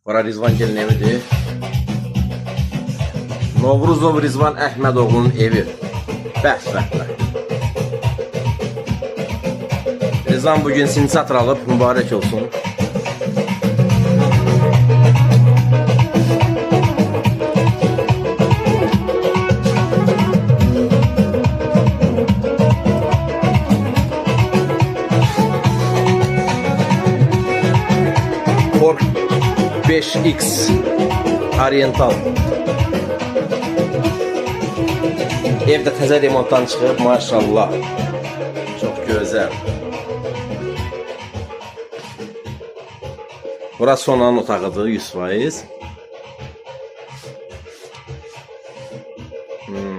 Bura Rizvan gelin evidir. Novruzov Rizvan Əhmədoğlu'nun evi. Bəs. Rizvan bugün sinsatr alıp mübarek olsun. Kork 5X Oriental. Evde təzə remontdan çıxıb, maşallah. Çok güzel. Burası Sonanın otağıdır, 100%.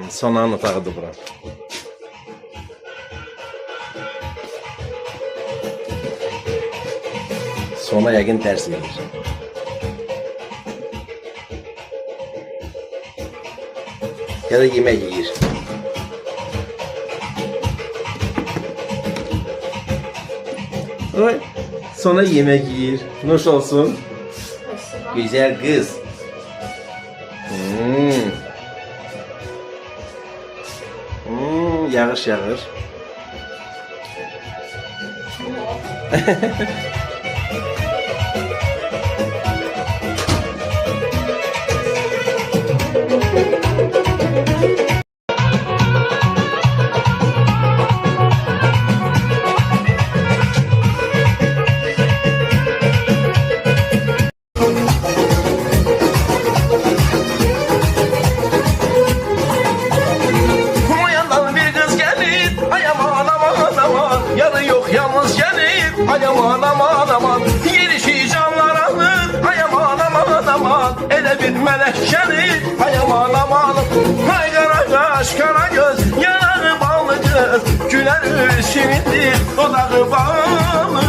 Sonanın otağıdır bura. Sona yəqin dərs verir. Ya da yemek yiyir. Oy, sonra yemek yiyir. Nuş olsun. Güzel kız. Yağış yağır. Ay aman aman aman, girişi canlar alır. Ay aman aman aman, ele bir melek gelir. Ay aman aman, ay kara kaş kara göz, yanarı ballı kız, güler simitli dudağı bağlı.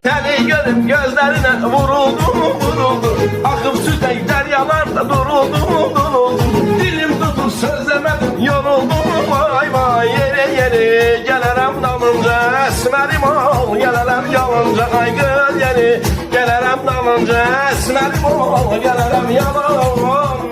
Seni görüp gözlerine vuruldum. Akıp süzek deryalarda duruldum. Dilim tutup sözlemedim, yoruldum. Vay yere gelirim dalınca, esmerim ol. Gelirim yalınca, ay gül yeni. Gelirim dalınca, esmerim ol. Gelirim yalınca.